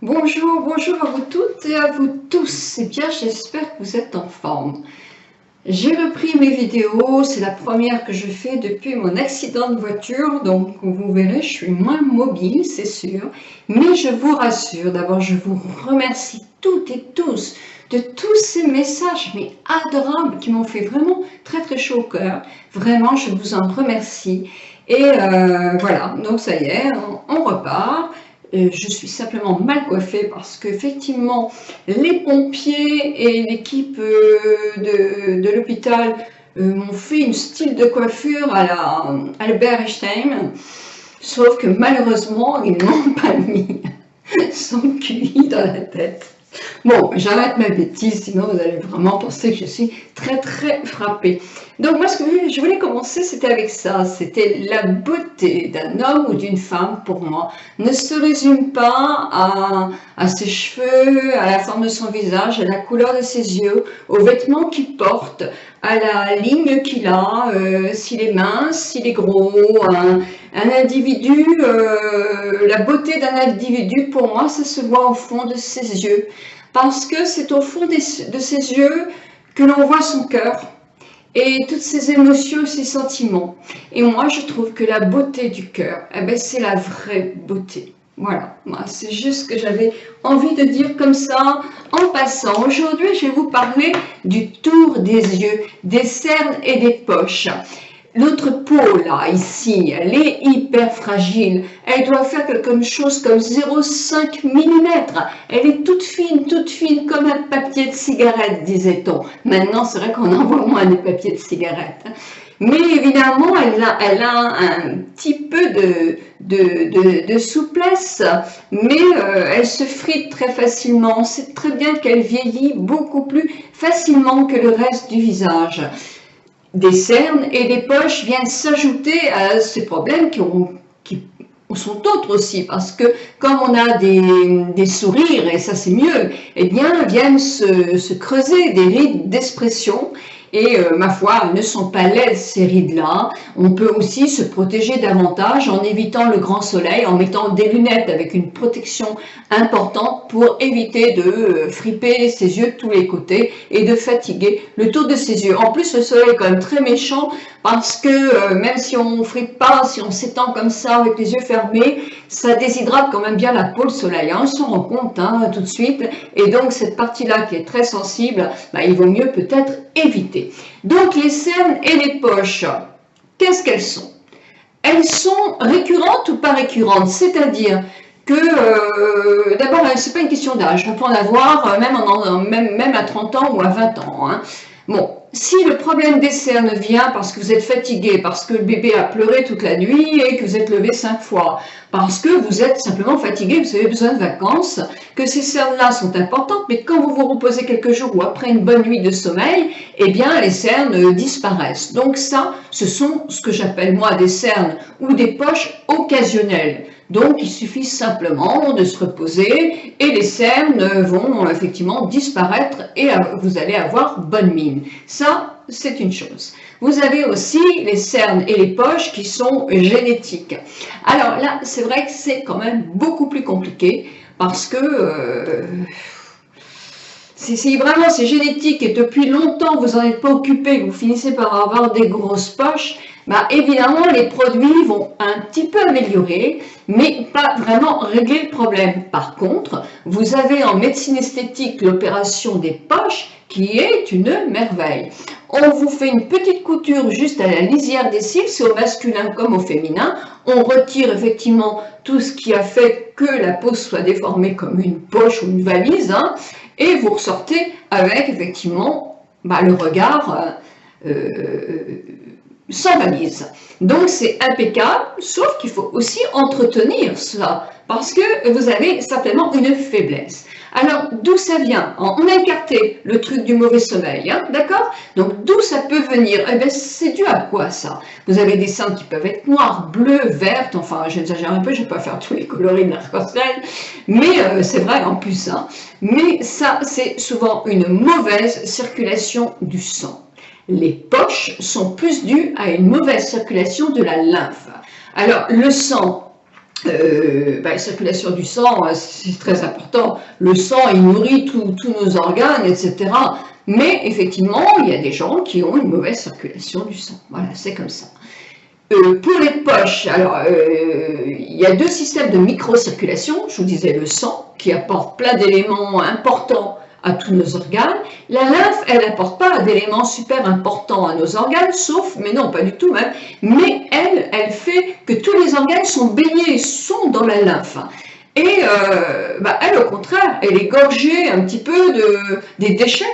Bonjour, bonjour à vous toutes et à vous tous. Eh bien, j'espère que vous êtes en forme. J'ai repris mes vidéos, c'est la première que je fais depuis mon accident de voiture, donc vous verrez, je suis moins mobile, c'est sûr. Mais je vous rassure, d'abord, je vous remercie toutes et tous de tous ces messages, mais adorables, qui m'ont fait vraiment très très chaud au cœur. Vraiment, je vous en remercie. Et voilà, donc ça y est, on repart. Je suis simplement mal coiffée parce qu'effectivement, les pompiers et l'équipe de l'hôpital m'ont fait une style de coiffure à la Albert Einstein, sauf que malheureusement, ils n'ont pas mis son QI dans la tête. Bon, j'arrête ma bêtise, sinon vous allez vraiment penser que je suis très très frappée. Donc moi, ce que je voulais commencer, c'était avec ça. C'était la beauté d'un homme ou d'une femme, pour moi, ne se résume pas à ses cheveux, à la forme de son visage, à la couleur de ses yeux, aux vêtements qu'il porte, à la ligne qu'il a, s'il est mince, s'il est gros. Un individu, la beauté d'un individu, pour moi, ça se voit au fond de ses yeux. Parce que c'est au fond de ses yeux que l'on voit son cœur et toutes ses émotions, ses sentiments. Et moi, je trouve que la beauté du cœur, eh ben, c'est la vraie beauté. Voilà, c'est juste ce que j'avais envie de dire comme ça en passant. Aujourd'hui, je vais vous parler du tour des yeux, des cernes et des poches. Notre peau, là, ici, elle est hyper fragile. Elle doit faire quelque chose comme 0,5 mm. Elle est toute fine, comme un papier de cigarette, disait-on. Maintenant, c'est vrai qu'on en voit moins des papiers de cigarette. Mais évidemment, elle a un petit peu de souplesse, mais elle se frite très facilement. On sait très bien qu'elle vieillit beaucoup plus facilement que le reste du visage. Des cernes et des poches viennent s'ajouter à ces problèmes qui sont autres aussi, parce que comme on a des sourires, et ça c'est mieux, eh bien viennent se creuser des rides d'expression. Et ma foi, elles ne sont pas laides ces rides-là. On peut aussi se protéger davantage en évitant le grand soleil, en mettant des lunettes avec une protection importante pour éviter de friper ses yeux de tous les côtés et de fatiguer le tour de ses yeux. En plus, le soleil est quand même très méchant parce que même si on ne fripe pas, si on s'étend comme ça avec les yeux fermés, ça déshydrate quand même bien la peau, le soleil. On s'en rend compte tout de suite. Et donc, cette partie-là qui est très sensible, il vaut mieux peut-être éviter. Donc, les cernes et les poches, qu'est-ce qu'elles sont? Elles sont récurrentes ou pas récurrentes? C'est-à-dire que d'abord, ce n'est pas une question d'âge. On peut en avoir même à 30 ans ou à 20 ans. Bon, si le problème des cernes vient parce que vous êtes fatigué, parce que le bébé a pleuré toute la nuit et que vous êtes levé 5 fois, parce que vous êtes simplement fatigué, vous avez besoin de vacances, que ces cernes-là sont importantes, mais quand vous vous reposez quelques jours ou après une bonne nuit de sommeil, eh bien les cernes disparaissent. Donc ça, ce sont ce que j'appelle moi des cernes ou des poches occasionnelles. Donc, il suffit simplement de se reposer et les cernes vont effectivement disparaître et vous allez avoir bonne mine. Ça, c'est une chose. Vous avez aussi les cernes et les poches qui sont génétiques. Alors là, c'est vrai que c'est quand même beaucoup plus compliqué parce que si vraiment c'est génétique et depuis longtemps vous n'en êtes pas occupé, vous finissez par avoir des grosses poches, évidemment les produits vont un petit peu améliorer, mais pas vraiment régler le problème. Par contre, vous avez en médecine esthétique l'opération des poches qui est une merveille. On vous fait une petite couture juste à la lisière des cils, c'est au masculin comme au féminin. On retire effectivement tout ce qui a fait que la peau soit déformée comme une poche ou une valise, et vous ressortez avec effectivement le regard sans valise. Donc c'est impeccable, sauf qu'il faut aussi entretenir cela, parce que vous avez certainement une faiblesse. Alors d'où ça vient? On a écarté le truc du mauvais sommeil, d'accord? Donc d'où ça peut venir? Eh bien c'est dû à quoi ça? Vous avez des cernes qui peuvent être noires, bleues, vertes, enfin j'exagère un peu, je ne vais pas faire tous les coloris de l'arc-en-ciel, mais c'est vrai en plus. Mais ça c'est souvent une mauvaise circulation du sang. Les poches sont plus dues à une mauvaise circulation de la lymphe. Alors, le sang La circulation du sang, c'est très important. Le sang, il nourrit tous nos organes, etc. Mais effectivement, il y a des gens qui ont une mauvaise circulation du sang. Voilà, c'est comme ça. Pour les poches, alors il y a deux systèmes de microcirculation. Je vous disais le sang, qui apporte plein d'éléments importants à tous nos organes. La lymphe, elle n'apporte pas d'éléments super importants à nos organes, sauf, mais non, pas du tout même, mais elle fait que tous les organes sont baignés, sont dans la lymphe. Et elle, au contraire, elle est gorgée un petit peu des déchets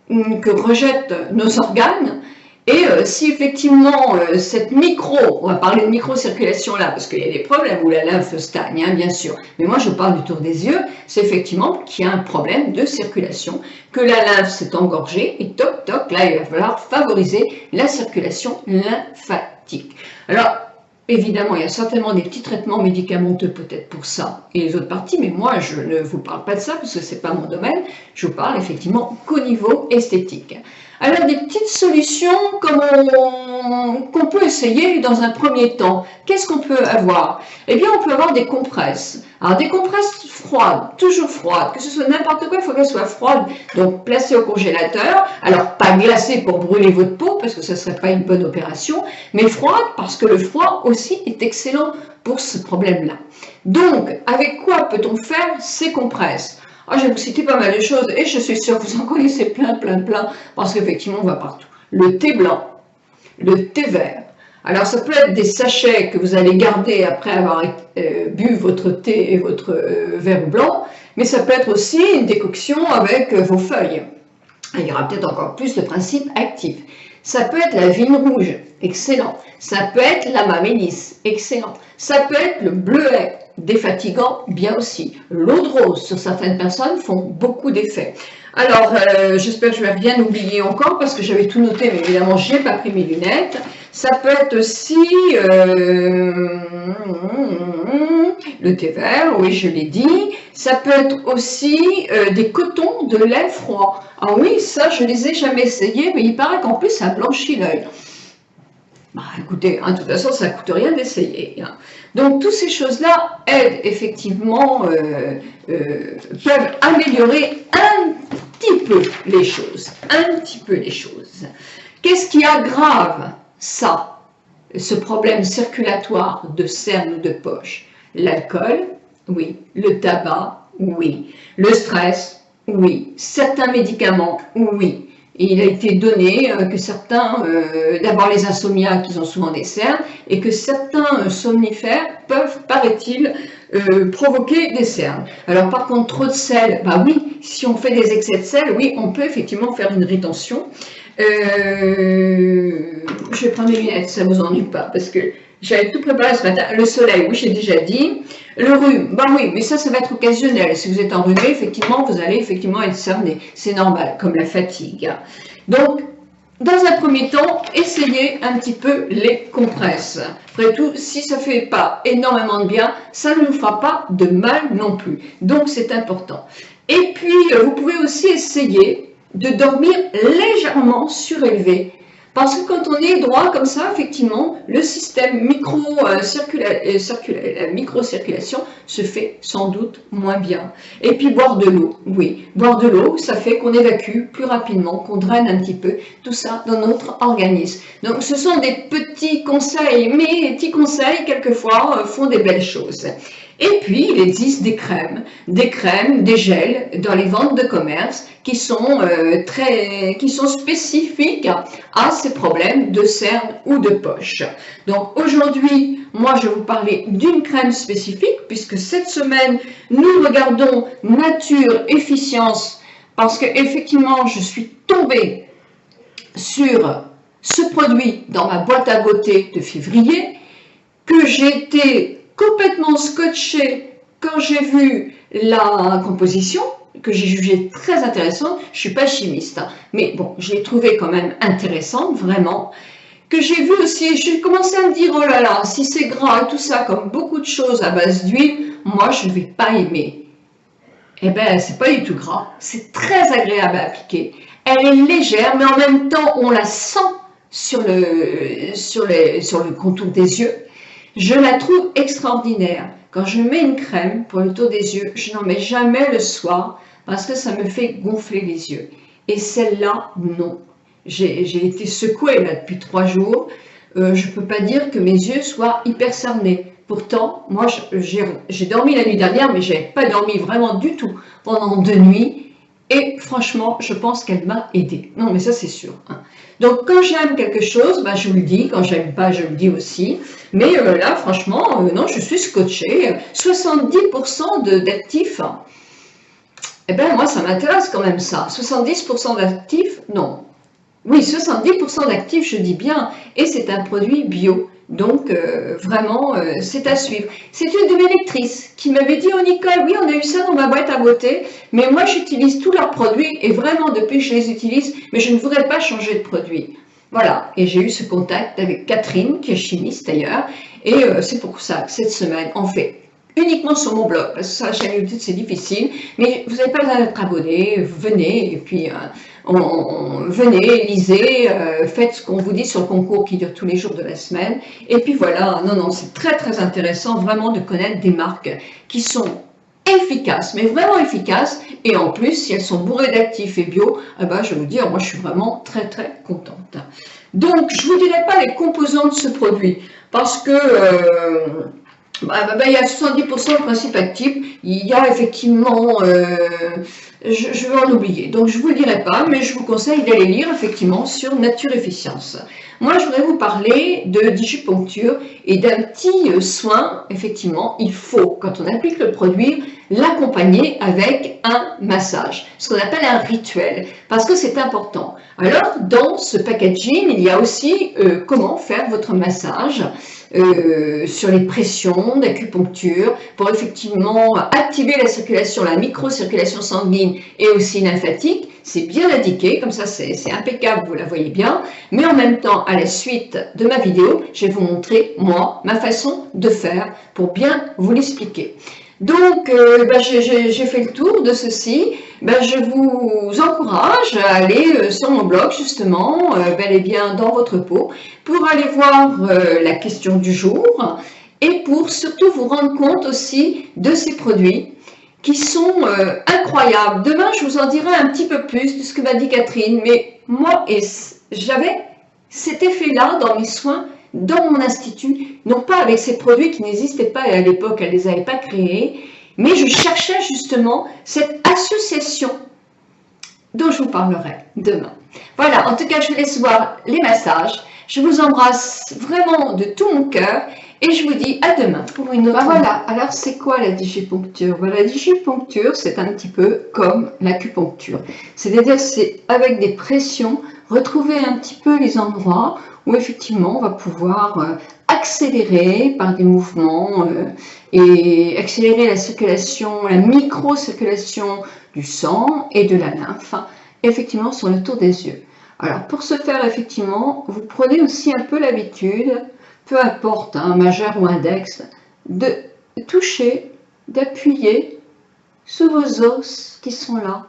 que rejettent nos organes. Et si effectivement cette on va parler de microcirculation là, parce qu'il y a des problèmes où la lymphe stagne, hein, bien sûr, mais moi je parle du tour des yeux, c'est effectivement qu'il y a un problème de circulation, que la lymphe s'est engorgée, et toc toc, là il va falloir favoriser la circulation lymphatique. Alors, évidemment, il y a certainement des petits traitements médicamenteux peut-être pour ça et les autres parties, mais moi je ne vous parle pas de ça parce que ce n'est pas mon domaine, je vous parle effectivement qu'au niveau esthétique. Alors des petites solutions qu'on peut essayer dans un premier temps. Qu'est-ce qu'on peut avoir? Eh bien on peut avoir des compresses. Alors des compresses froides, toujours froides, que ce soit n'importe quoi, il faut qu'elles soient froides, donc placées au congélateur. Alors pas glacées pour brûler votre peau, parce que ce ne serait pas une bonne opération, mais froides parce que le froid aussi est excellent pour ce problème-là. Donc avec quoi peut-on faire ces compresses? Je vais vous citer pas mal de choses et je suis sûre que vous en connaissez plein, parce qu'effectivement on va partout. Le thé blanc, le thé vert. Alors ça peut être des sachets que vous allez garder après avoir bu votre thé et votre verre blanc, mais ça peut être aussi une décoction avec vos feuilles. Il y aura peut-être encore plus de principes actifs. Ça peut être la vigne rouge, excellent. Ça peut être la mamélis, excellent. Ça peut être le bleuet, défatigant, bien aussi. L'eau de rose, sur certaines personnes, font beaucoup d'effets. Alors, j'espère que je ne vais rien oublier encore, parce que j'avais tout noté, mais évidemment, je n'ai pas pris mes lunettes. Ça peut être aussi le thé vert, oui, je l'ai dit. Ça peut être aussi des cotons de lait froid. Ah oui, ça, je ne les ai jamais essayés, mais il paraît qu'en plus, ça blanchit l'œil. Écoutez, de toute façon, ça ne coûte rien d'essayer. Donc, toutes ces choses-là aident effectivement, peuvent améliorer un petit peu les choses. Qu'est-ce qui aggrave ça, ce problème circulatoire de cernes ou de poche? L'alcool, oui. Le tabac, oui. Le stress, oui. Certains médicaments, oui. Et il a été donné que certains, d'abord les insomniaques, ils ont souvent des cernes, et que certains somnifères peuvent, paraît-il, provoquer des cernes. Alors par contre, trop de sel, oui, si on fait des excès de sel, oui, on peut effectivement faire une rétention. Je vais prendre mes lunettes, ça ne vous ennuie pas, parce que j'avais tout préparé ce matin. Le soleil, oui, j'ai déjà dit. Le rhume, oui, mais ça va être occasionnel. Si vous êtes enrhumé, effectivement, vous allez effectivement être cerné. C'est normal, comme la fatigue. Donc, dans un premier temps, essayez un petit peu les compresses. Après tout, si ça ne fait pas énormément de bien, ça ne nous fera pas de mal non plus. Donc, c'est important. Et puis, vous pouvez aussi essayer de dormir légèrement surélevé. Parce que quand on est droit comme ça, effectivement, le système microcirculation se fait sans doute moins bien. Et puis boire de l'eau, oui. Boire de l'eau, ça fait qu'on évacue plus rapidement, qu'on draine un petit peu tout ça dans notre organisme. Donc ce sont des petits conseils, mais les petits conseils, quelquefois, font des belles choses. Et puis, il existe des crèmes, des gels dans les ventes de commerce qui sont spécifiques à ces problèmes de cernes ou de poche. Donc aujourd'hui, moi je vais vous parler d'une crème spécifique puisque cette semaine, nous regardons nature, efficience parce que effectivement, je suis tombée sur ce produit dans ma boîte à beauté de février que j'ai été complètement scotché quand j'ai vu la composition, que j'ai jugée très intéressante. Je ne suis pas chimiste, mais bon, je l'ai trouvée quand même intéressante, vraiment. Que j'ai vu aussi, j'ai commencé à me dire, oh là là, si c'est gras et tout ça, comme beaucoup de choses à base d'huile, moi je ne vais pas aimer. Eh bien, c'est pas du tout gras, c'est très agréable à appliquer. Elle est légère, mais en même temps, on la sent sur le contour des yeux. Je la trouve extraordinaire. quand je mets une crème pour le tour des yeux, je n'en mets jamais le soir parce que ça me fait gonfler les yeux. Et celle-là, non. J'ai été secouée là depuis 3 jours. Je ne peux pas dire que mes yeux soient hyper cernés. Pourtant, moi, j'ai dormi la nuit dernière, mais je n'avais pas dormi vraiment du tout pendant 2 nuits. Et franchement, je pense qu'elle m'a aidée. Non, mais ça, c'est sûr. Hein. Donc, quand j'aime quelque chose, ben, je vous le dis. Quand j'aime pas, je le dis aussi. Mais là, franchement, non, je suis scotchée. 70% d'actifs. Eh bien, moi, ça m'intéresse quand même ça. 70% d'actifs, non. Oui, 70% d'actifs, je dis bien. Et c'est un produit bio. Donc, vraiment, c'est à suivre. C'est une de mes lectrices qui m'avait dit, oh Nicole, oui, on a eu ça dans ma boîte à beauté, mais moi, j'utilise tous leurs produits et vraiment, depuis que je les utilise, mais je ne voudrais pas changer de produit. Voilà, et j'ai eu ce contact avec Catherine, qui est chimiste d'ailleurs, et c'est pour ça que cette semaine, on fait uniquement sur mon blog, parce que sur la chaîne YouTube, c'est difficile, mais vous n'avez pas besoin d'être abonné, venez, et puis venez, lisez, faites ce qu'on vous dit sur le concours qui dure tous les jours de la semaine, et puis voilà, non, non, c'est très très intéressant vraiment de connaître des marques qui sont efficaces, mais vraiment efficaces, et en plus, si elles sont bourrées d'actifs et bio, eh ben, je vais vous dire, moi je suis vraiment très très contente. Donc, je ne vous dirai pas les composants de ce produit, parce que il y a 70% de principe actif, il y a effectivement, je vais en oublier, donc je ne vous le dirai pas, mais je vous conseille d'aller lire effectivement sur Nature Efficience. Moi, je voudrais vous parler de digipuncture et d'un petit soin, effectivement, il faut, quand on applique le produit, l'accompagner avec un massage, ce qu'on appelle un rituel, parce que c'est important. Alors, dans ce packaging, il y a aussi comment faire votre massage sur les pressions d'acupuncture pour effectivement activer la circulation, la microcirculation sanguine et aussi lymphatique. C'est bien indiqué, comme ça c'est impeccable, vous la voyez bien. Mais en même temps, à la suite de ma vidéo, je vais vous montrer, moi, ma façon de faire pour bien vous l'expliquer. Donc, j'ai fait le tour de ceci. Je vous encourage à aller sur mon blog, justement, bel et bien dans votre peau, pour aller voir la question du jour et pour surtout vous rendre compte aussi de ces produits qui sont incroyables. Demain, je vous en dirai un petit peu plus de ce que m'a dit Catherine, mais moi, j'avais cet effet-là dans mes soins, dans mon institut, non pas avec ces produits qui n'existaient pas à l'époque, elle ne les avait pas créés, mais je cherchais justement cette association dont je vous parlerai demain. Voilà, en tout cas, je vous laisse voir les massages. Je vous embrasse vraiment de tout mon cœur et je vous dis à demain pour une autre. Voilà, alors c'est quoi la digipuncture? La digipuncture, c'est un petit peu comme l'acupuncture. C'est-à-dire, c'est avec des pressions, retrouver un petit peu les endroits où effectivement on va pouvoir accélérer par des mouvements et accélérer la circulation, la micro-circulation du sang et de la lymphe, effectivement sur le tour des yeux. Alors pour ce faire, effectivement, vous prenez aussi un peu l'habitude, peu importe, majeur ou index, de toucher, d'appuyer sur vos os qui sont là,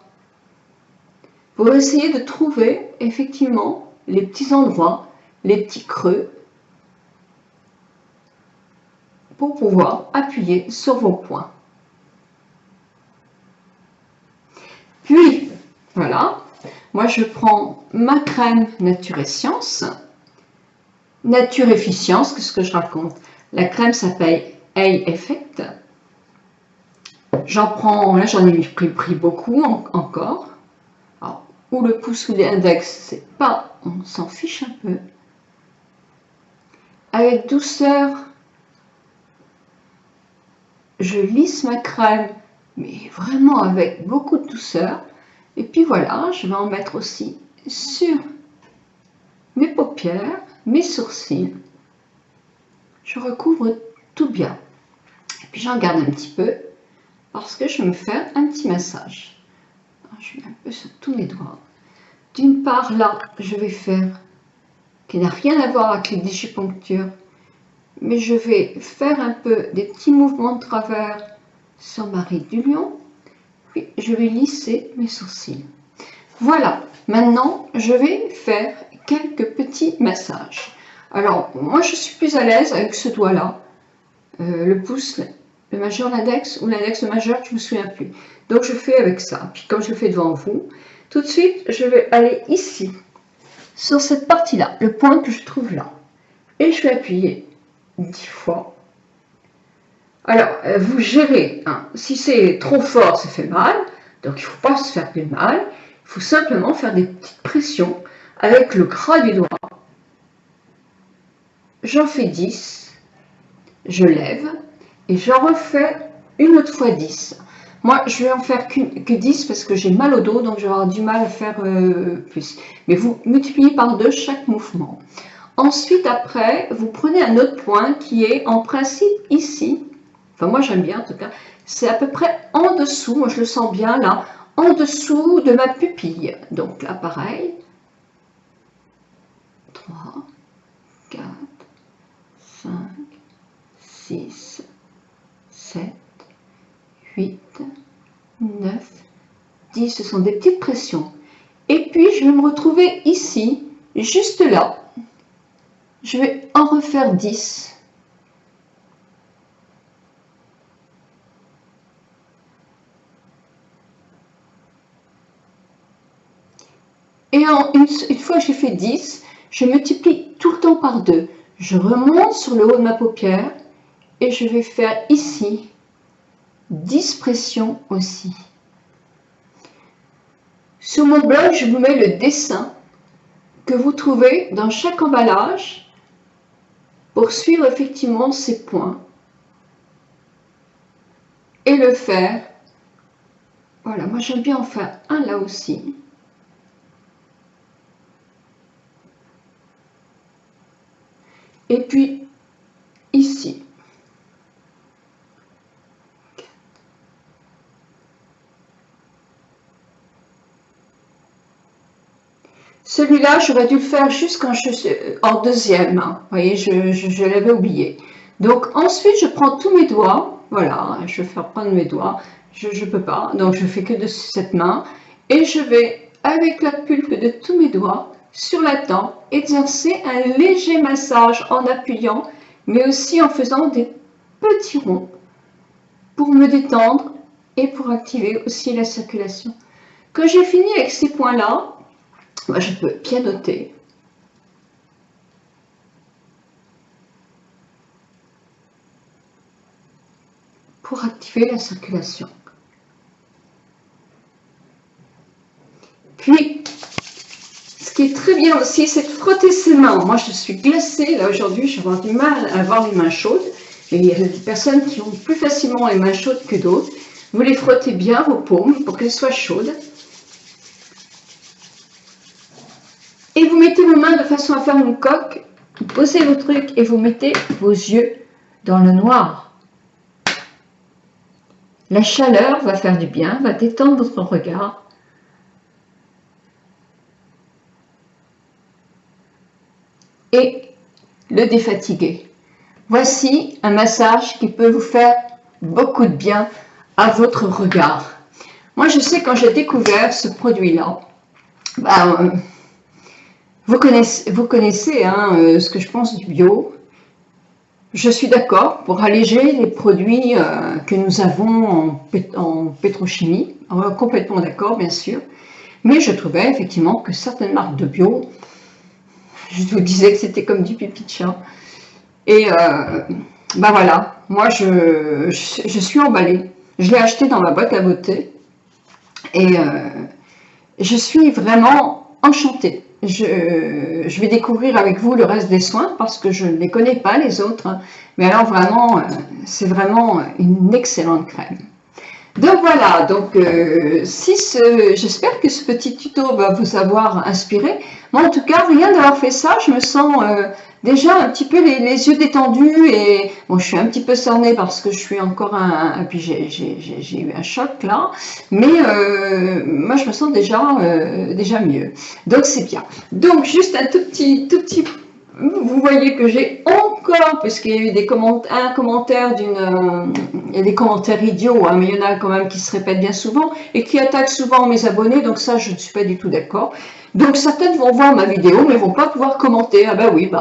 pour essayer de trouver effectivement les petits endroits, les petits creux, pour pouvoir appuyer sur vos poings. Puis, voilà, moi je prends ma crème Nature Efficience. Nature Efficience, qu'est-ce que je raconte? La crème s'appelle Eye Effect. J'en prends, là j'en ai pris beaucoup encore. Alors, ou le pouce ou l'index, c'est pas, on s'en fiche un peu. Avec douceur, je lisse ma crème, mais vraiment avec beaucoup de douceur. Et puis voilà, je vais en mettre aussi sur mes paupières, mes sourcils. Je recouvre tout bien. Et puis j'en garde un petit peu parce que je vais me faire un petit massage. Alors, je mets un peu sur tous mes doigts. D'une part, là, je vais faire, qui n'a rien à voir avec les digipunctures, mais je vais faire un peu des petits mouvements de travers sur ma ride du lion, puis je vais lisser mes sourcils. Voilà, maintenant je vais faire quelques petits massages. Alors, moi je suis plus à l'aise avec ce doigt-là, le pouce le majeur, l'index, ou l'index, le majeur, je ne me souviens plus. Donc je fais avec ça. Puis comme je le fais devant vous, tout de suite, je vais aller ici, sur cette partie-là, le point que je trouve là. Et je vais appuyer 10 fois. Alors, vous gérez. Hein. Si c'est trop fort, ça fait mal. Donc, il ne faut pas se faire plus mal. Il faut simplement faire des petites pressions avec le gras du doigt. J'en fais 10. Je lève. Et j'en refais une autre fois 10. Moi, je vais en faire que 10 parce que j'ai mal au dos. Donc, je vais avoir du mal à faire plus. Mais vous multipliez par 2 chaque mouvement. Ensuite, après, vous prenez un autre point qui est en principe ici. Enfin, moi, j'aime bien en tout cas. C'est à peu près en dessous, moi je le sens bien là, en dessous de ma pupille. Donc là, pareil. 3, 4, 5, 6, 7, 8, 9, 10. Ce sont des petites pressions. Et puis, je vais me retrouver ici, juste là. Je vais en refaire 10. Et une fois que j'ai fait 10, je multiplie tout le temps par 2. Je remonte sur le haut de ma paupière et je vais faire ici 10 pressions aussi. Sur mon blog, je vous mets le dessin que vous trouvez dans chaque emballage pour suivre effectivement ces points et le faire. Voilà, moi j'aime bien en faire un là aussi. Et puis ici. Celui-là, j'aurais dû le faire juste quand je suis en deuxième. Hein. Vous voyez, je l'avais oublié. Donc ensuite, je prends tous mes doigts. Voilà, je vais faire prendre mes doigts. Je ne peux pas, donc je fais que de cette main. Et je vais, avec la pulpe de tous mes doigts, sur la tempe, exercer un léger massage en appuyant, mais aussi en faisant des petits ronds pour me détendre et pour activer aussi la circulation. Quand j'ai fini avec ces points-là, moi, je peux pianoter. Pour activer la circulation. Puis, ce qui est très bien aussi, c'est de frotter ses mains. Moi, je suis glacée. Là, aujourd'hui, je vais avoir du mal à avoir les mains chaudes. Et il y a des personnes qui ont plus facilement les mains chaudes que d'autres. Vous les frottez bien, vos paumes, pour qu'elles soient chaudes. Et vous mettez vos mains de façon à faire une coque. Vous posez vos trucs et vous mettez vos yeux dans le noir. La chaleur va faire du bien, va détendre votre regard. Et le défatiguer. Voici un massage qui peut vous faire beaucoup de bien à votre regard. Moi, je sais quand j'ai découvert ce produit-là, vous connaissez hein, ce que je pense du bio. Je suis d'accord pour alléger les produits que nous avons en pétrochimie. Complètement d'accord, bien sûr. Mais je trouvais effectivement que certaines marques de bio, je vous disais que c'était comme du pipi de chat. Et voilà, moi je suis emballée. Je l'ai acheté dans ma boîte à beauté. Et je suis vraiment enchantée. Je vais découvrir avec vous le reste des soins parce que je ne les connais pas les autres. Hein. Mais alors vraiment, c'est vraiment une excellente crème. Donc voilà, j'espère que ce petit tuto va vous avoir inspiré. Moi en tout cas, rien d'avoir fait ça, je me sens déjà un petit peu les yeux détendus et bon, je suis un petit peu cernée parce que je suis encore puis j'ai eu un choc là, mais moi je me sens déjà mieux. Donc c'est bien. Donc juste un tout petit. Vous voyez que j'ai encore, puisqu'il y a eu des commentaire il y a des commentaires idiots, hein, mais il y en a quand même qui se répètent bien souvent et qui attaquent souvent mes abonnés, donc ça je ne suis pas du tout d'accord. Donc certaines vont voir ma vidéo mais vont pas pouvoir commenter. Ah bah oui,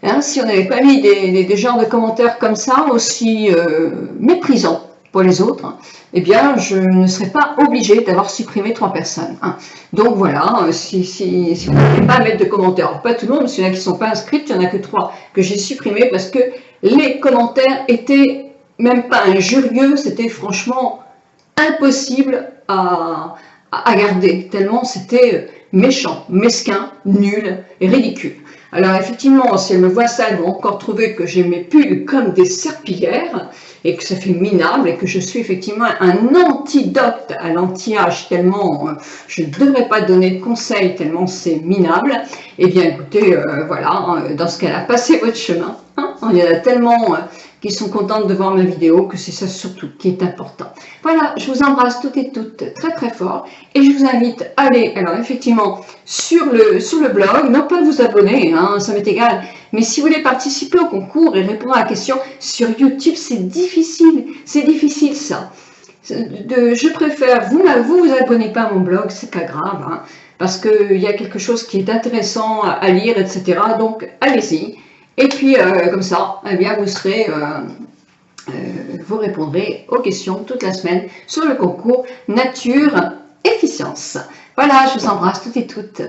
Hein, si on n'avait pas mis des genres de commentaires comme ça, aussi méprisants pour les autres, eh bien, je ne serais pas obligée d'avoir supprimé 3 personnes. Hein. Donc voilà, si vous n'avez pas à mettre de commentaires, alors, pas tout le monde, parce qu'il y en a qui ne sont pas inscrits, il n'y en a que 3 que j'ai supprimés parce que les commentaires étaient même pas injurieux, c'était franchement impossible à garder, tellement c'était méchant, mesquin, nul et ridicule. Alors effectivement, si elles me voient ça, elles vont encore trouver que j'ai mes pulls comme des serpillères et que ça fait minable et que je suis effectivement un antidote à l'anti-âge tellement je ne devrais pas donner de conseils tellement c'est minable. Eh bien écoutez, voilà, dans ce cas-là, passez votre chemin. Hein, il y en a tellement qui sont contentes de voir ma vidéo que c'est ça surtout qui est important. Voilà, je vous embrasse toutes et toutes très très fort et je vous invite à aller, alors effectivement, sur le blog, non pas vous abonner, hein, ça m'est égal, mais si vous voulez participer au concours et répondre à la question sur YouTube, c'est difficile ça. Je préfère, vous abonnez pas à mon blog, c'est pas grave, hein, parce qu'il y a quelque chose qui est intéressant à lire, etc. Donc allez-y. Et puis comme ça, eh bien, vous répondrez aux questions toute la semaine sur le concours nature efficience. Voilà, je vous embrasse toutes et toutes.